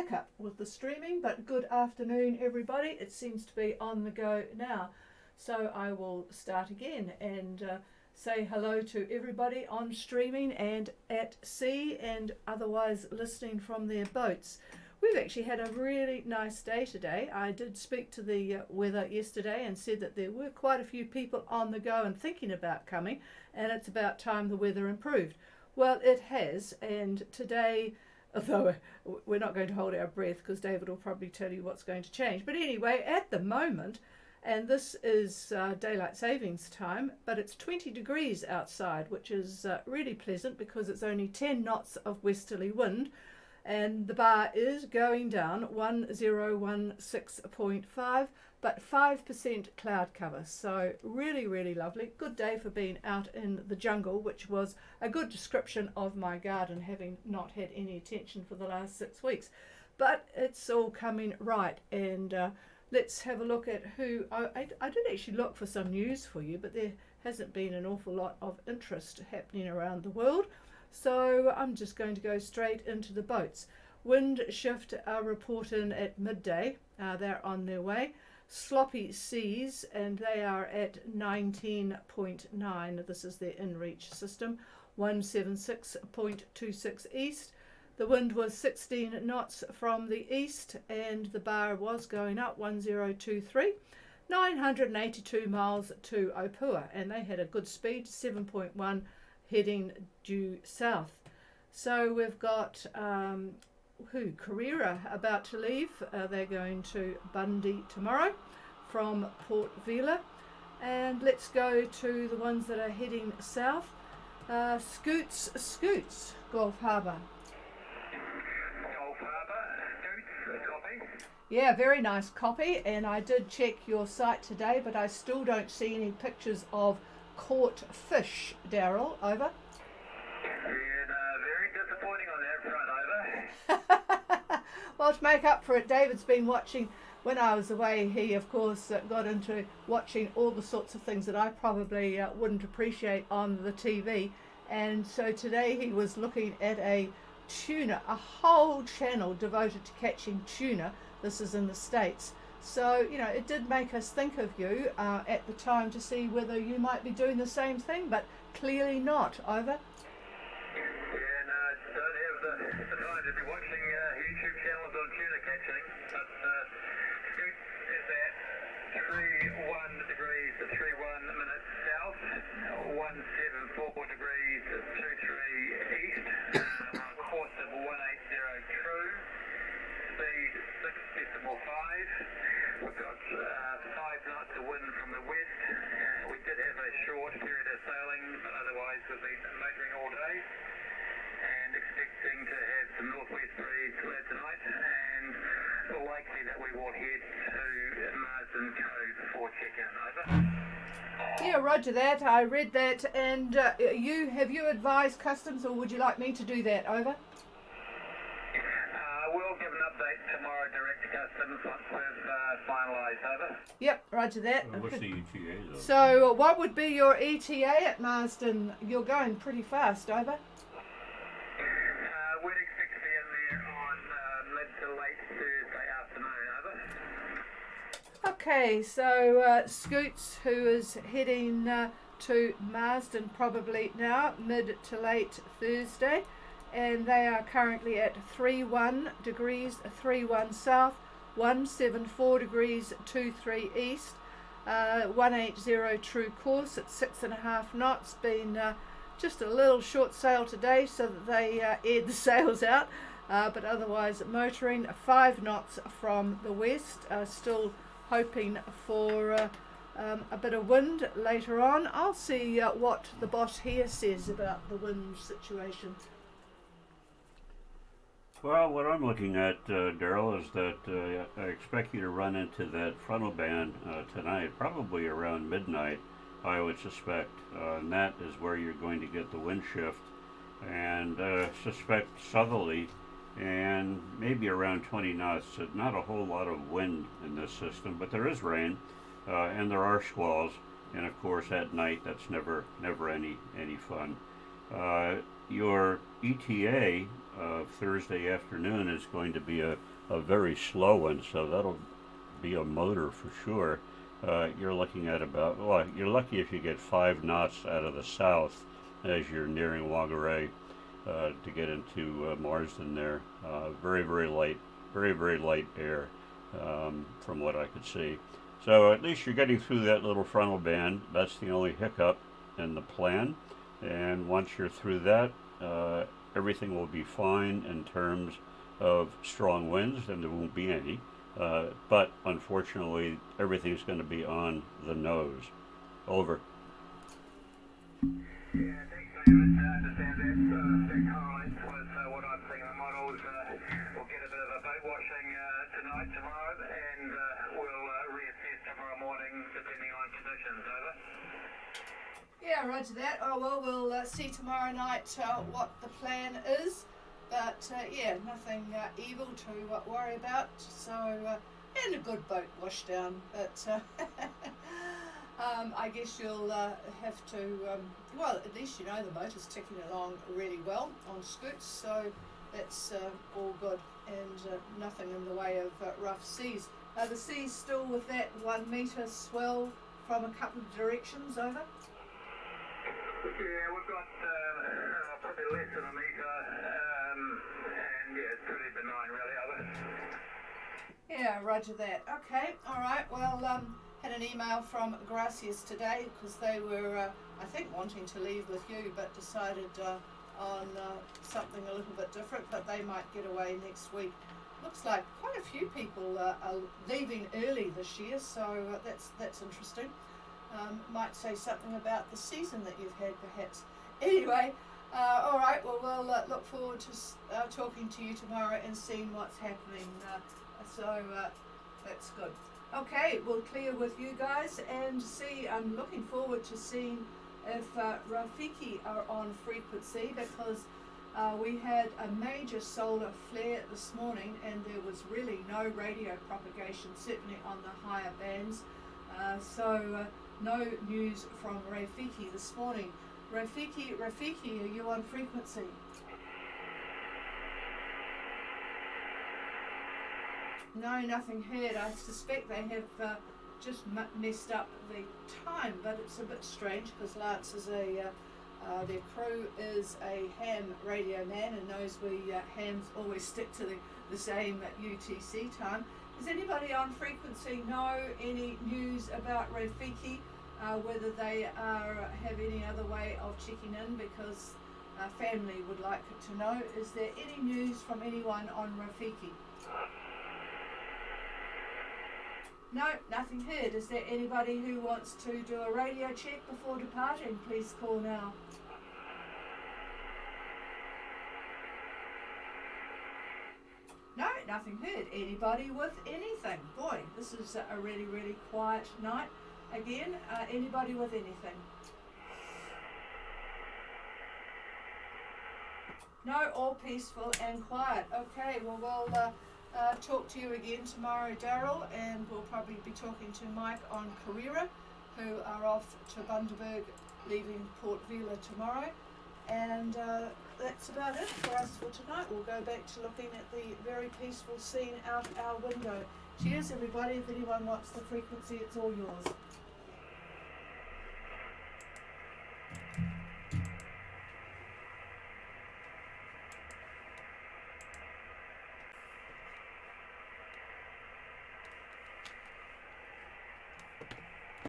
hiccup with the streaming, but good afternoon everybody. It seems to be on the go now. So I will start again and say hello to everybody on streaming and at sea and otherwise listening from their boats. We've actually had a really nice day today. I did speak to the weather yesterday and said that there were quite a few people on the go and thinking about coming, and it's about time the weather improved. Well, it has, and today, although we're not going to hold our breath because David will probably tell you what's going to change. But anyway, at the moment, and this is daylight savings time, but it's 20 degrees outside, which is really pleasant because it's only 10 knots of westerly wind, and the bar is going down 1016.5, but 5% cloud cover. So really, really lovely. Good day for being out in the jungle, which was a good description of my garden, having not had any attention for the last 6 weeks. But it's all coming right, and let's have a look at who... I did actually look for some news for you, but there hasn't been an awful lot of interest happening around the world. So I'm just going to go straight into the boats. Wind shift report in at midday. They're on their way. Sloppy seas, and they are at 19.9. This is their in-reach system. 176.26 east. The wind was 16 knots from the east, and the bar was going up 1023. 982 miles to Opua, and they had a good speed, 7.1, heading due south. So we've got Carrera about to leave. They're going to Bundy tomorrow from Port Vila. And let's go to the ones that are heading south. Scoots, Gulf Harbour. Gulf Harbour, Scoots, copy. Yeah, very nice copy, and I did check your site today, but I still don't see any pictures of caught fish, Daryl. Over. Yeah, very disappointing on that front, over. Well, to make up for it, David's been watching. When I was away, he of course got into watching all the sorts of things that I probably wouldn't appreciate on the TV, and so today he was looking at a tuna, a whole channel devoted to catching tuna. This is in the States. So, you know, it did make us think of you at the time to see whether you might be doing the same thing, but clearly not. Over. Yeah, no, don't have the time to be watching YouTube channels on tuna catching, but Scoots is at 31 degrees, 31 minutes south, 174 degrees, 23 east, course of 180 true. Speed 6.5. We've got 5 knots of wind from the west. We did have a short period of sailing, but otherwise we've been motoring all day and expecting to have some northwest breeze later tonight, and likely that we will head to Marsden Cove for check-in. Over. Yeah, roger that. I read that. And have you advised customs, or would you like me to do that? Over. We'll give an update tomorrow direct to customs once we've finalised. Over. Yep, roger that. What's the ETA though? So what would be your ETA at Marsden? You're going pretty fast. Over. We'd expect to be in there on mid to late Thursday afternoon. Over. Okay, so Scoots, who is heading to Marsden probably now, mid to late Thursday, and they are currently at 31 degrees, 31 south, 174 degrees, 23 east, 180 true course at 6.5 knots. Been just a little short sail today so that they aired the sails out, but otherwise motoring 5 knots from the west. Still hoping for a bit of wind later on. I'll see what the boss here says about the wind situation. Well, what I'm looking at, Daryl, is that I expect you to run into that frontal band tonight, probably around midnight, I would suspect. And that is where you're going to get the wind shift, and suspect southerly, and maybe around 20 knots. So not a whole lot of wind in this system, but there is rain, and there are squalls, and of course at night that's never any fun. Your ETA of Thursday afternoon is going to be a a very slow one, so that'll be a motor for sure. You're looking at about, well, you're lucky if you get 5 knots out of the south as you're nearing Wagaray to get into Marsden there. Very, very light air from what I could see. So at least you're getting through that little frontal band. That's the only hiccup in the plan. And once you're through that, everything will be fine in terms of strong winds, and there won't be any. But unfortunately, everything's going to be on the nose. Over. Yeah, thanks, David. Understand that correlates with what I'm seeing in the models. We'll get a bit of a boat washing tonight, tomorrow, and we'll reassess tomorrow morning depending on conditions. Over. Yeah, roger that. Oh well, we'll see tomorrow night what the plan is. But yeah, nothing evil to worry about. So, and a good boat washdown. But I guess you'll have to, well, at least you know the motor's ticking along really well on scoots. So that's all good, and nothing in the way of rough seas. The sea's still with that 1 metre swell from a couple of directions, over? Yeah, we've got probably less than a metre, and yeah, it's pretty benign really, over. Yeah, roger that. Okay, all right. Well, had an email from Gracias today because they were, I think, wanting to leave with you, but decided on something a little bit different. But they might get away next week. Looks like quite a few people are leaving early this year, so that's interesting. Might say something about the season that you've had, perhaps. Anyway, all right. Well, we'll look forward to talking to you tomorrow and seeing what's happening. So that's good. Okay, we'll clear with you guys and see. I'm looking forward to seeing if Rafiki are on frequency, because we had a major solar flare this morning and there was really no radio propagation, certainly on the higher bands. So no news from Rafiki this morning. Rafiki, are you on frequency? No, nothing heard. I suspect they have just messed up the time, but it's a bit strange because Lance is their crew is a ham radio man and knows we hams always stick to the same UTC time. Does anybody on frequency know any news about Rafiki, whether they have any other way of checking in, because family would like to know. Is there any news from anyone on Rafiki? No, nothing heard. Is there anybody who wants to do a radio check before departing? Please call now. No, nothing heard. Anybody with anything? Boy, this is a really, really quiet night. Again, anybody with anything? No, all peaceful and quiet. Okay, well, we'll talk to you again tomorrow, Daryl, and we'll probably be talking to Mike on Carrera, who are off to Bundaberg, leaving Port Vila tomorrow. And that's about it for us for tonight. We'll go back to looking at the very peaceful scene out our window. Cheers, everybody. If anyone wants the frequency, it's all yours.